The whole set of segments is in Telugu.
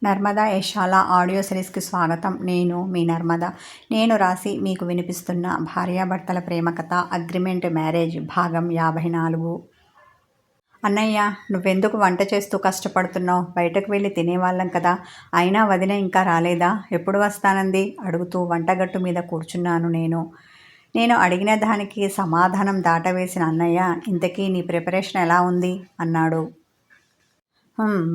నర్మదా యశాల ఆడియో సిరీస్కి స్వాగతం. నేను మీ నర్మద. నేను రాసి మీకు వినిపిస్తున్న భార్యాభర్తల ప్రేమ కథ అగ్రిమెంట్ మ్యారేజ్ భాగం 54. అన్నయ్య, నువ్వెందుకు వంట చేస్తూ కష్టపడుతున్నావు? బయటకు వెళ్ళి తినేవాళ్ళం కదా. అయినా వదిన ఇంకా రాలేదా? ఎప్పుడు వస్తానంది అడుగుతూ వంటగట్టు మీద కూర్చున్నాను నేను అడిగిన దానికి సమాధానం దాటవేసిన అన్నయ్య, ఇంతకీ నీ ప్రిపరేషన్ ఎలా ఉంది అన్నాడు.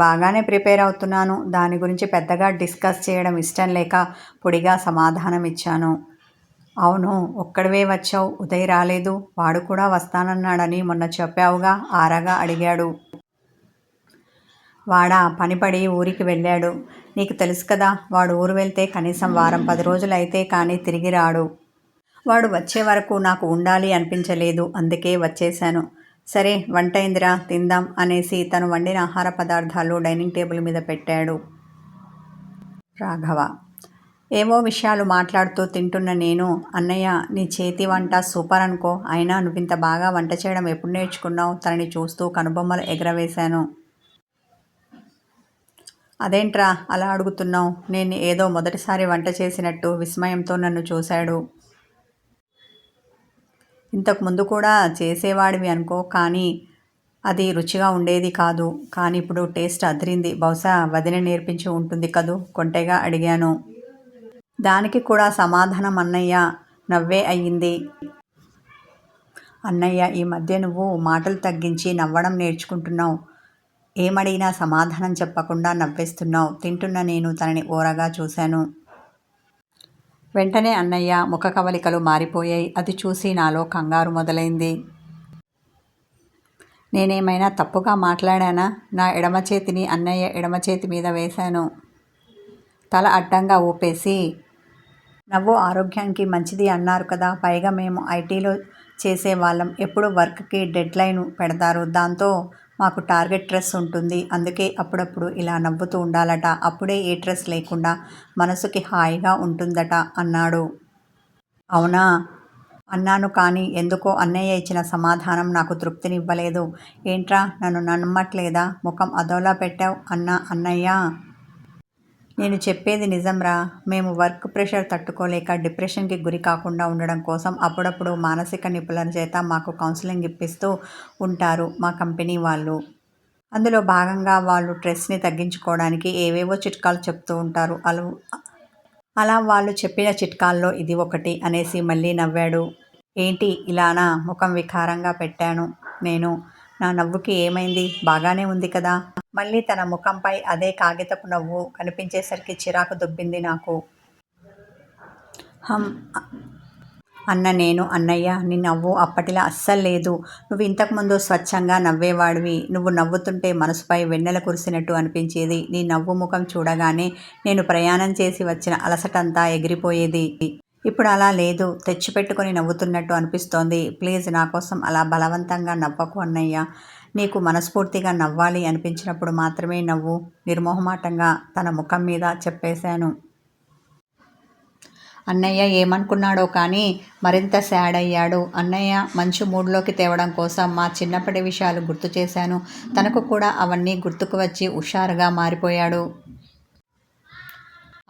బాగానే ప్రిపేర్ అవుతున్నాను. దాని గురించి పెద్దగా డిస్కస్ చేయడం ఇష్టం లేక పొడిగా సమాధానం ఇచ్చాను. అవును, ఒక్కడివే వచ్చావు, ఉదయ్ రాలేదు. వాడు కూడా వస్తానన్నాడని మొన్న చెప్పావుగా ఆరాగా అడిగాడు. వాడా పనిపడి ఊరికి వెళ్ళాడు. నీకు తెలుసు కదా, వాడు ఊరు వెళ్తే కనీసం వారం 10 రోజులు అయితే కానీ తిరిగి రాడు. వాడు వచ్చే వరకు నాకు ఉండాలి అనిపించలేదు, అందుకే వచ్చేశాను. సరే, వంటైందిరా, తిందాం అనేసి తను వండిన ఆహార పదార్థాలు డైనింగ్ టేబుల్ మీద పెట్టాడు రాఘవ. ఏవో విషయాలు మాట్లాడుతూ తింటున్న నేను, అన్నయ్య, నీ చేతి వంట సూపర్ అనుకో. అయినా నువ్వింత బాగా వంట చేయడం ఎప్పుడు నేర్చుకున్నావు? తనని చూస్తూ కనుబొమ్మలు ఎగరవేశాను. అదేంట్రా అలా అడుగుతున్నావు? నేను ఏదో మొదటిసారి వంట చేసినట్టు విస్మయంతో నన్ను చూశాడు. ఇంతకు ముందు కూడా చేసేవాడివి అనుకో, కానీ అది రుచిగా ఉండేది కాదు. కానీ ఇప్పుడు టేస్ట్ అదిరింది. బహుశా వదిన నేర్పించి ఉంటుంది కదూ కొంటెగా అడిగాను. దానికి కూడా సమాధానం అన్నయ్య నవ్వే అయ్యింది. అన్నయ్య, ఈ మధ్య నువ్వు మాటలు తగ్గించి నవ్వడం నేర్చుకుంటున్నావు. ఏమడిగినా సమాధానం చెప్పకుండా నవ్వేస్తున్నావు. తింటున్న నేను తనని ఓరగా చూశాను. వెంటనే అన్నయ్య ముఖ కవలికలు మారిపోయాయి. అది చూసి నాలో కంగారు మొదలైంది. నేనేమైనా తప్పుగా మాట్లాడానా? నా ఎడమ చేతిని అన్నయ్య ఎడమ చేతి మీద వేశాను. తల అడ్డంగా ఊపేసి, నవ్వు ఆరోగ్యానికి మంచిది అన్నారు కదా. పైగా మేము ఐటీలో చేసేవాళ్ళం. ఎప్పుడు వర్క్కి డెడ్ లైన్ పెడతారు. దాంతో మాకు టార్గెట్ స్ట్రెస్ ఉంటుంది. అందుకే అప్పుడప్పుడు ఇలా నవ్వుతూ ఉండాలట. అప్పుడే ఏ స్ట్రెస్ లేకుండా మనసుకి హాయిగా ఉంటుందట అన్నాడు. అవునా అన్నాను. కానీ ఎందుకో అన్నయ్య ఇచ్చిన సమాధానం నాకు తృప్తినివ్వలేదు. ఏంట్రా, నన్ను నమ్మట్లేదా? ముఖం అదోలా పెట్టావు అన్నయ్య. నేను చెప్పేది నిజంరా. మేము వర్క్ ప్రెషర్ తట్టుకోలేక డిప్రెషన్కి గురి కాకుండా ఉండడం కోసం అప్పుడప్పుడు మానసిక నిపుణుల చేత మాకు కౌన్సిలింగ్ ఇప్పిస్తూ ఉంటారు మా కంపెనీ వాళ్ళు. అందులో భాగంగా వాళ్ళు స్ట్రెస్ని తగ్గించుకోవడానికి ఏవేవో చిట్కాలు చెప్తూ ఉంటారు. అలా వాళ్ళు చెప్పిన చిట్కాల్లో ఇది ఒకటి అనేసి మళ్ళీ నవ్వాడు. ఏంటి ఇలానా? ముఖం వికారంగా పెట్టాను నేను. నా నవ్వుకి ఏమైంది? బాగానే ఉంది కదా. మళ్ళీ తన ముఖంపై అదే కాగితపు నవ్వు కనిపించేసరికి చిరాకు దుబ్బింది నాకు. అన్న నేను, అన్నయ్య, నీ నవ్వు అప్పటిలా అస్సలు లేదు. నువ్వు ఇంతకుముందు స్వచ్ఛంగా నవ్వేవాడివి. నువ్వు నవ్వుతుంటే మనసుపై వెన్నెల కురిసినట్టు అనిపించేది. నీ నవ్వు ముఖం చూడగానే నేను ప్రయాణం చేసి వచ్చిన అలసటంతా ఎగిరిపోయేది. ఇప్పుడు అలా లేదు. తెచ్చిపెట్టుకొని నవ్వుతున్నట్టు అనిపిస్తోంది. ప్లీజ్, నా కోసం అలా బలవంతంగా నవ్వకు అన్నయ్య. నీకు మనస్ఫూర్తిగా నవ్వాలి అనిపించినప్పుడు మాత్రమే నవ్వు, నిర్మోహమాటంగా తన ముఖం మీద చెప్పేశాను. అన్నయ్య ఏమనుకున్నాడో కానీ మరింత సాడ్ అయ్యాడు. అన్నయ్య మంచి మూడ్లోకి తేవడం కోసం మా చిన్నప్పటి విషయాలు గుర్తు చేశాను. తనకు కూడా అవన్నీ గుర్తుకు వచ్చి హుషారుగా మారిపోయాడు.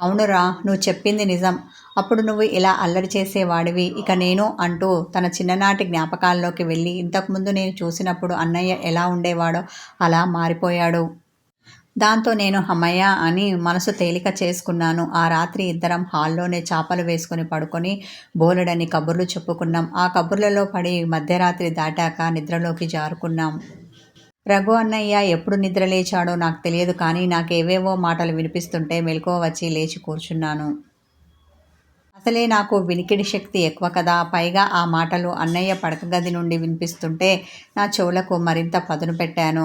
అవునురా, నువ్వు చెప్పింది నిజం. అప్పుడు నువ్వు ఇలా అల్లరి చేసేవాడివి. ఇక నేను అంటూ తన చిన్ననాటి జ్ఞాపకాల్లోకి వెళ్ళి ఇంతకుముందు నేను చూసినప్పుడు అన్నయ్య ఎలా ఉండేవాడో అలా మారిపోయాడు. దాంతో నేను హమ్మయ్య అని మనసు తేలిక చేసుకున్నాను. ఆ రాత్రి ఇద్దరం హాల్లోనే చాపలు వేసుకుని పడుకొని బోలెడని కబుర్లు చెప్పుకున్నాం. ఆ కబుర్లలో పడి మధ్యరాత్రి దాటాక నిద్రలోకి జారుకున్నాం. రఘు అన్నయ్య ఎప్పుడు నిద్ర లేచాడో నాకు తెలియదు, కానీ నాకేవేవో మాటలు వినిపిస్తుంటే మెలకువ వచ్చి లేచి కూర్చున్నాను. అసలే నాకు వినికిడి శక్తి ఎక్కువ కదా. పైగా ఆ మాటలు అన్నయ్య పడక గది నుండి వినిపిస్తుంటే నా చెవులకు మరింత పదును పెట్టాను.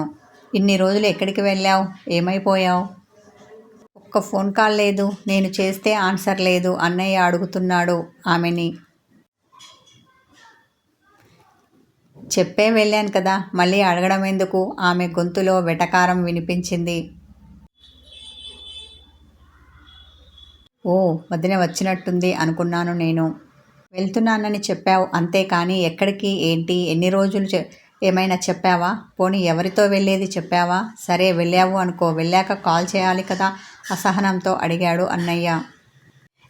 ఇన్ని రోజులు ఎక్కడికి వెళ్ళావు? ఏమైపోయావు? ఒక్క ఫోన్ కాల్ లేదు. నేను చేస్తే ఆన్సర్ లేదు. అన్నయ్య అడుగుతున్నాడు ఆమెని. చెప్పే వెళ్ళాను కదా, మళ్ళీ అడగడం ఎందుకు? ఆమె గొంతులో వెటకారం వినిపించింది. ఓ, వదిన వచ్చినట్టుంది అనుకున్నాను నేను. వెళ్తున్నానని చెప్పావు అంతే, కానీ ఎక్కడికి, ఏంటి, ఎన్ని రోజులు ఏమైనా చెప్పావా? పోనీ ఎవరితో వెళ్ళేది చెప్పావా? సరే వెళ్ళావు అనుకో, వెళ్ళాక కాల్ చేయాలి కదా. అసహనంతో అడిగాడు అన్నయ్య.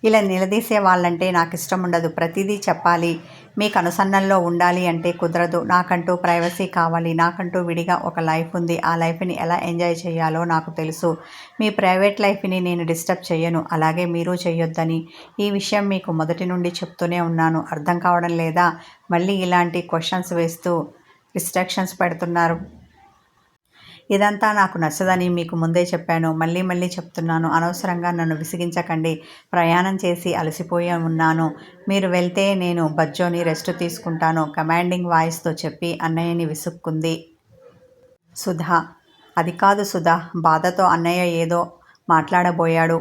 ఇలా నిలదీసే వాళ్ళంటే నాకు ఇష్టం ఉండదు. ప్రతిదీ చెప్పాలి, మీకు అనుసరణలో ఉండాలి అంటే కుదరదు. నాకంటూ ప్రైవసీ కావాలి. నాకంటూ విడిగా ఒక లైఫ్ ఉంది. ఆ లైఫ్ని ఎలా ఎంజాయ్ చేయాలో నాకు తెలుసు. మీ ప్రైవేట్ లైఫ్ని నేను డిస్టర్బ్ చేయను, అలాగే మీరు చేయొద్దని ఈ విషయం మీకు మొదటి నుండి చెప్తూనే ఉన్నాను. అర్థం కావడం లేదా? మళ్ళీ ఇలాంటి క్వశ్చన్స్ వేస్తూ రిస్ట్రిక్షన్స్ పెడుతున్నారు. ఇదంతా నాకు నచ్చదని మీకు ముందే చెప్పాను. మళ్ళీ మళ్ళీ చెప్తున్నాను. అనవసరంగా నన్ను విసిగించకండి. ప్రయాణం చేసి అలసిపోయి ఉన్నాను. మీరు వెళ్తే నేను బజ్జోని రెస్ట్ తీసుకుంటాను కమాండింగ్ వాయిస్తో చెప్పి అన్నయ్యని విసుక్కుంది సుధా. అది కాదు సుధా, బాధతో అన్నయ్య ఏదో మాట్లాడబోయాడు.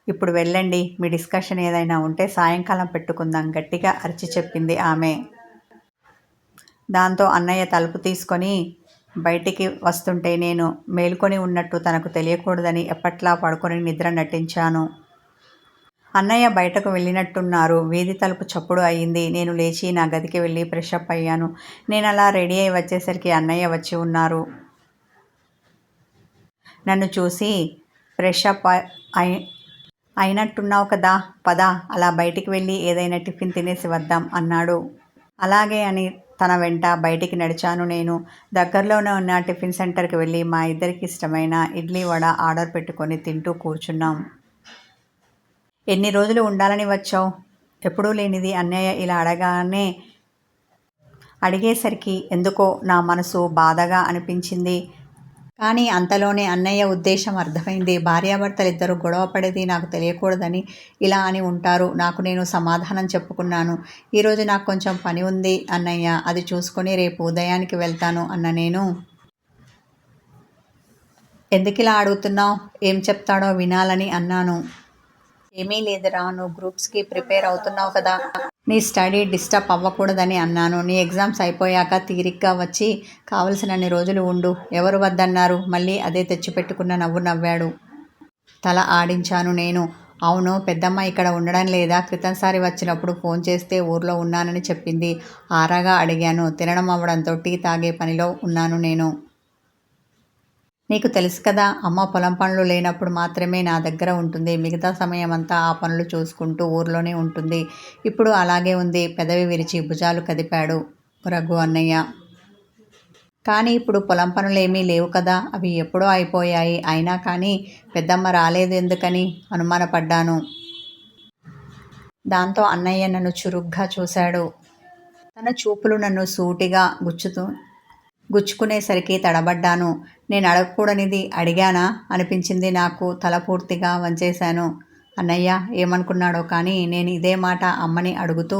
ఇప్పుడు వెళ్ళండి, మీ డిస్కషన్ ఏదైనా ఉంటే సాయంకాలం పెట్టుకుందాం గట్టిగా అరిచి చెప్పింది ఆమె. దాంతో అన్నయ్య తలుపు తీసుకొని బయటికి వస్తుంటే నేను మేల్కొని ఉన్నట్టు తనకు తెలియకూడదని ఎప్పట్లా పడుకొని నిద్ర నటించాను. అన్నయ్య బయటకు వెళ్ళినట్టున్నారు. వీధి తలుపు చప్పుడు అయింది. నేను లేచి నా గదికి వెళ్ళి ఫ్రెషప్ అయ్యాను. నేను అలా రెడీ అయి వచ్చేసరికి అన్నయ్య వచ్చి ఉన్నారు. నన్ను చూసి ఫ్రెషప్ అయినట్టున్నావు కదా, పద అలా బయటికి వెళ్ళి ఏదైనా టిఫిన్ తినేసి వద్దాం అన్నాడు. అలాగే అని తన వెంట బయటికి నడిచాను. నేను దగ్గరలోనే ఉన్న టిఫిన్ సెంటర్కి వెళ్ళి మా ఇద్దరికి ఇష్టమైన ఇడ్లీ వడ ఆర్డర్ పెట్టుకొని తింటూ కూర్చున్నాం. ఎన్ని రోజులు ఉండాలని వచ్చావు? ఎప్పుడూ లేనిది అన్నయ్య ఇలా అడిగేసరికి ఎందుకో నా మనసు బాధగా అనిపించింది. కానీ అంతలోనే అన్నయ్య ఉద్దేశం అర్థమైంది. భార్యాభర్తలిద్దరూ గొడవ పడేది నాకు తెలియకూడదని ఇలా అని ఉంటారు. నాకు నేను సమాధానం చెప్పుకున్నాను. ఈరోజు నాకు కొంచెం పని ఉంది అన్నయ్య, అది చూసుకొని రేపు ఉదయానికి వెళ్తాను అన్న నేను. ఎందుకిలా అడుగుతున్నావు? ఏం చెప్తాడో వినాలని అన్నాను. ఏమీ లేదురా, నువ్వు గ్రూప్స్కి ప్రిపేర్ అవుతున్నావు కదా, నీ స్టడీ డిస్టర్బ్ అవ్వకూడదని అన్నాను. నీ ఎగ్జామ్స్ అయిపోయాక తీరిగ్గా వచ్చి కావలసినన్ని రోజులు ఉండు. ఎవరు వద్దన్నారు? మళ్ళీ అదే తెచ్చిపెట్టుకున్న నవ్వు నవ్వాడు. తల ఆడించాను నేను. అవును, పెద్దమ్మ ఇక్కడ ఉండడం లేదా? క్రితంసారి వచ్చినప్పుడు ఫోన్ చేస్తే ఊర్లో ఉన్నానని చెప్పింది. ఆరాగా అడిగాను. తినడం అవ్వడంతో టీ తాగే పనిలో ఉన్నాను నేను. నీకు తెలుసు కదా, అమ్మ పొలం పనులు లేనప్పుడు మాత్రమే నా దగ్గర ఉంటుంది. మిగతా సమయం అంతా ఆ పనులు చూసుకుంటూ ఊర్లోనే ఉంటుంది. ఇప్పుడు అలాగే ఉంది. పెదవి విరిచి భుజాలు కదిపాడు రఘు అన్నయ్య. కానీ ఇప్పుడు పొలం పనులేమీ లేవు కదా, అవి ఎప్పుడో అయిపోయాయి. అయినా కానీ పెద్దమ్మ రాలేదు ఎందుకని అనుమానపడ్డాను. దాంతో అన్నయ్య నన్ను చురుగ్గా చూశాడు. తన చూపులు నన్ను సూటిగా గుచ్చుకునేసరికి తడబడ్డాను. నేను అడగకూడనిది అడిగానా అనిపించింది నాకు. తల పూర్తిగా వంచేశాను. అన్నయ్య ఏమనుకున్నాడో కానీ నేను ఇదే మాట అమ్మని అడుగుతూ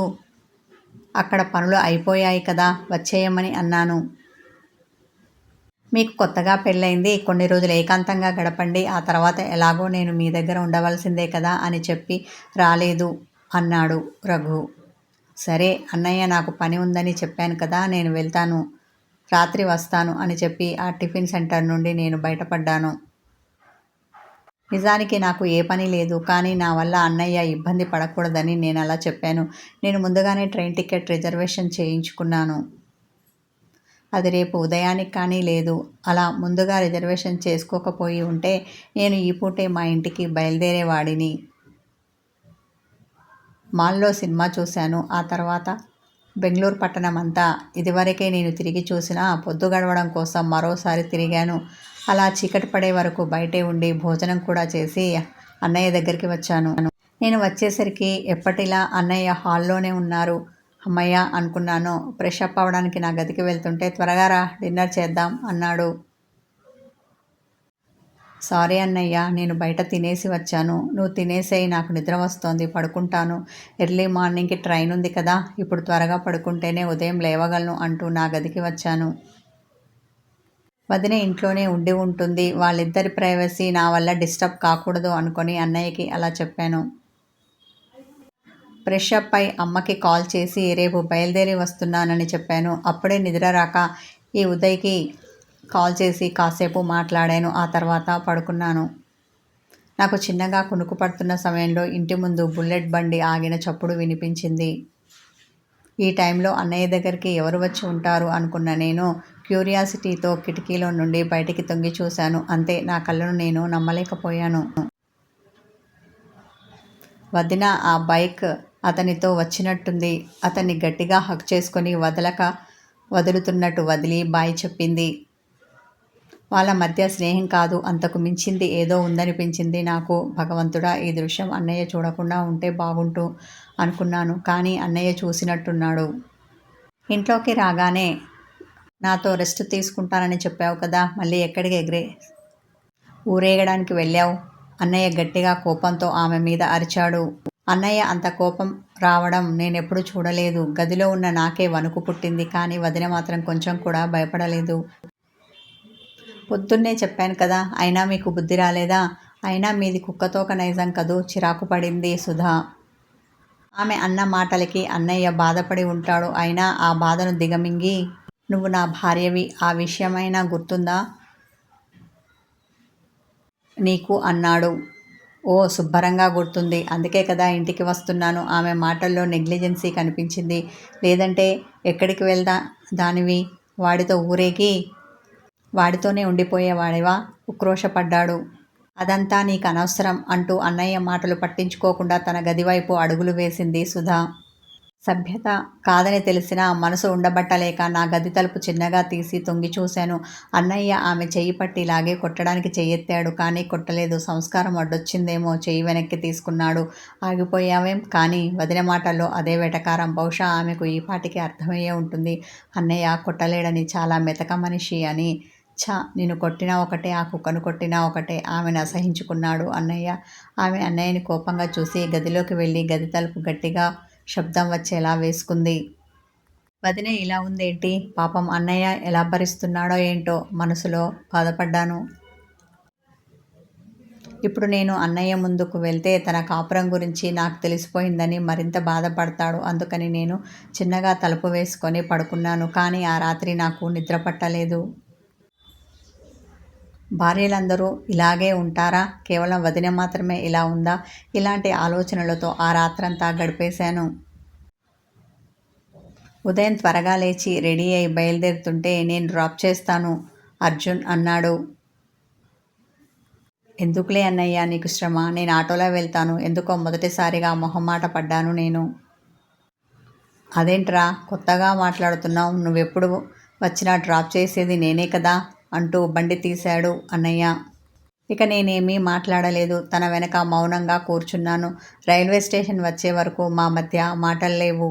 అక్కడ పనులు అయిపోయాయి కదా వచ్చేయమని అన్నాను. మీకు కొత్తగా పెళ్ళైంది, కొన్ని రోజులు ఏకాంతంగా గడపండి, ఆ తర్వాత ఎలాగో నేను మీ దగ్గర ఉండవలసిందే కదా అని చెప్పి రాలేదు అన్నాడు రఘు. సరే అన్నయ్య, నాకు పని ఉందని చెప్పాను కదా, నేను వెళ్తాను, రాత్రి వస్తాను అని చెప్పి ఆ టిఫిన్ సెంటర్ నుండి నేను బయటపడ్డాను. నిజానికి నాకు ఏ పని లేదు, కానీ నా వల్ల అన్నయ్య ఇబ్బంది పడకూడదని నేను అలా చెప్పాను. నేను ముందుగానే ట్రైన్ టికెట్ రిజర్వేషన్ చేయించుకున్నాను. అది రేపు ఉదయానికి కానీ లేదు. అలా ముందుగా రిజర్వేషన్ చేసుకోకపోయి ఉంటే నేను ఈ పూటే మా ఇంటికి బయలుదేరేవాడిని. మాల్లో సినిమా చూశాను. ఆ తర్వాత బెంగళూరు పట్టణం అంతా ఇదివరకే నేను తిరిగి చూసిన పొద్దు గడవడం కోసం మరోసారి తిరిగాను. అలా చీకటి పడే వరకు బయటే ఉండి భోజనం కూడా చేసి అన్నయ్య దగ్గరికి వచ్చాను. నేను వచ్చేసరికి ఎప్పటిలా అన్నయ్య హాల్లోనే ఉన్నారు. అమ్మయ్య అనుకున్నాను. ఫ్రెషప్ అవ్వడానికి నా గదికి వెళ్తుంటే త్వరగా రా, డిన్నర్ చేద్దాం అన్నాడు. సారీ అన్నయ్య, నేను బయట తినేసి వచ్చాను. నువ్వు తినేసేయి, నాకు నిద్ర వస్తోంది, పడుకుంటాను. ఎర్లీ మార్నింగ్కి ట్రైన్ ఉంది కదా, ఇప్పుడు త్వరగా పడుకుంటేనే ఉదయం లేవగలను అంటూ నా గదికి వచ్చాను. వదిన ఇంట్లోనే ఉండి ఉంటుంది. వాళ్ళిద్దరి ప్రైవసీ నా వల్ల డిస్టర్బ్ కాకూడదు అనుకొని అన్నయ్యకి అలా చెప్పాను. ఫ్రెషప్ అయి అమ్మకి కాల్ చేసి రేపు బయలుదేరి వస్తున్నానని చెప్పాను. అప్పుడే నిద్ర రాక ఈ ఉదయ్కి కాల్ చేసి కాసేపు మాట్లాడాను. ఆ తర్వాత పడుకున్నాను. నాకు చిన్నగా కునుకు పడుతున్న సమయంలో ఇంటి ముందు బుల్లెట్ బండి ఆగిన చప్పుడు వినిపించింది. ఈ టైంలో అన్నయ్య దగ్గరికి ఎవరు వచ్చి ఉంటారు అనుకున్న నేను క్యూరియాసిటీతో కిటికీలో నుండి బయటికి తొంగి చూశాను. అంతే, నా కళ్ళను నేను నమ్మలేకపోయాను. వదిన ఆ బైక్ అతనితో వచ్చినట్టుంది. అతన్ని గట్టిగా హక్ చేసుకొని వదులుతున్నట్టు వదిలి బాయ్ చెప్పింది. వాళ్ళ మధ్య స్నేహం కాదు, అంతకు మించింది ఏదో ఉందనిపించింది నాకు. భగవంతుడా, ఈ దృశ్యం అన్నయ్య చూడకుండా ఉంటే బాగుంటూ అనుకున్నాను. కానీ అన్నయ్య చూసినట్టున్నాడు. ఇంట్లోకి రాగానే నాతో రెస్ట్ తీసుకుంటానని చెప్పావు కదా, మళ్ళీ ఎక్కడికి ఊరేగడానికి వెళ్ళావు? అన్నయ్య గట్టిగా కోపంతో ఆమె మీద అరిచాడు. అన్నయ్య అంత కోపం రావడం నేనెప్పుడు చూడలేదు. గదిలో ఉన్న నాకే వణుకు పుట్టింది. కానీ వదిన మాత్రం కొంచెం కూడా భయపడలేదు. పొద్దున్నే చెప్పాను కదా, అయినా మీకు బుద్ధి రాలేదా? అయినా మీది కుక్కతోక నైజం కదూ, చిరాకు పడింది సుధా. ఆమె అన్న మాటలకి అన్నయ్య బాధపడి ఉంటాడు. అయినా ఆ బాధను దిగమింగి, నువ్వు నా భార్యవి, ఆ విషయమైనా గుర్తుందా నీకు అన్నాడు. ఓ, శుభ్రంగా గుర్తుంది. అందుకే కదా ఇంటికి వస్తున్నాను. ఆమె మాటల్లో నెగ్లిజెన్సీ కనిపించింది. లేదంటే ఎక్కడికి దానివి? వాడితో ఊరేగి వాడితోనే ఉండిపోయేవాడివా? ఉక్రోషపడ్డాడు. అదంతా నీకు అనవసరం అంటూ అన్నయ్య మాటలు పట్టించుకోకుండా తన గదివైపు అడుగులు వేసింది సుధా. సభ్యత కాదని తెలిసినా మనసు ఉండబట్టలేక నా గది తలుపు చిన్నగా తీసి తొంగి చూశాను. అన్నయ్య ఆమె చెయ్యి పట్టి లాగే కొట్టడానికి చెయ్యెత్తాడు. కానీ కొట్టలేదు. సంస్కారం అడ్డొచ్చిందేమో చెయ్యి వెనక్కి తీసుకున్నాడు. ఆగిపోయావేం? కానీ వదిన మాటల్లో అదే వెటకారం. బహుశా ఆమెకు ఈ పాటికి అర్థమయ్యే ఉంటుంది అన్నయ్య కొట్టలేడని, చాలా మెతక మనిషి అని. నిన్ను కొట్టినా ఒకటే, ఆ కుక్కను కొట్టినా ఒకటే. ఆమెను అసహించుకున్నాడు అన్నయ్య. ఆమె అన్నయ్యని కోపంగా చూసి గదిలోకి వెళ్ళి గది తలుపు గట్టిగా శబ్దం వచ్చేలా వేసుకుంది. వదిన ఇలా ఉందేంటి? పాపం అన్నయ్య ఎలా భరిస్తున్నాడో ఏంటో మనసులో బాధపడ్డాను. ఇప్పుడు నేను అన్నయ్య ముందుకు వెళ్తే తన కాపురం గురించి నాకు తెలిసిపోయిందని మరింత బాధపడతాడు. అందుకని నేను చిన్నగా తలుపు వేసుకొని పడుకున్నాను. కానీ ఆ రాత్రి నాకు నిద్ర పట్టలేదు. భార్యలందరూ ఇలాగే ఉంటారా? కేవలం వదిన మాత్రమే ఇలా ఉందా? ఇలాంటి ఆలోచనలతో ఆ రాత్రంతా గడిపేశాను. ఉదయం త్వరగా లేచి రెడీ అయి బయలుదేరుతుంటే, నేను డ్రాప్ చేస్తాను అర్జున్ అన్నాడు. ఎందుకులే అన్నయ్య నీకు శ్రమ, నేను ఆటోలో వెళ్తాను. ఎందుకో మొదటిసారిగా మొహమాట పడ్డాను నేను. అదేంట్రా కొత్తగా మాట్లాడుతున్నావు? నువ్వెప్పుడు వచ్చినా డ్రాప్ చేసేది నేనే కదా అంటూ బండి తీశాడు అన్నయ్య. ఇక నేనేమీ మాట్లాడలేదు. తన వెనక మౌనంగా కూర్చున్నాను. రైల్వే స్టేషన్ వచ్చే వరకు మా మధ్య మాటల్లేవు.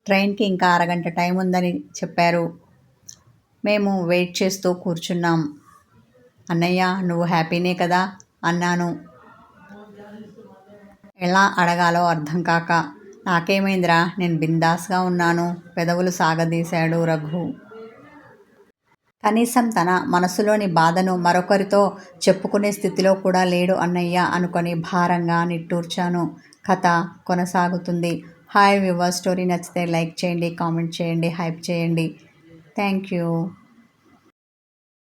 ట్రైన్కి ఇంకా అరగంట టైం ఉందని చెప్పారు. మేము వెయిట్ చేస్తూ కూర్చున్నాం. అన్నయ్య, నువ్వు హ్యాపీనే కదా అన్నాను, ఎలా అడగాలో అర్థం కాక. నాకేమైందిరా, నేను బిందాస్గా ఉన్నాను పెదవులు సాగదీశాడు రఘు. కనీసం తన మనసులోని బాధను మరొకరితో చెప్పుకునే స్థితిలో కూడా లేడు అన్నయ్య అనుకొని భారంగా నిట్టూర్చాను. కథ కొనసాగుతుంది. హాయ్ వ్యూవర్స్, స్టోరీ నచ్చితే లైక్ చేయండి, కామెంట్ చేయండి, హైప్ చేయండి. Thank you.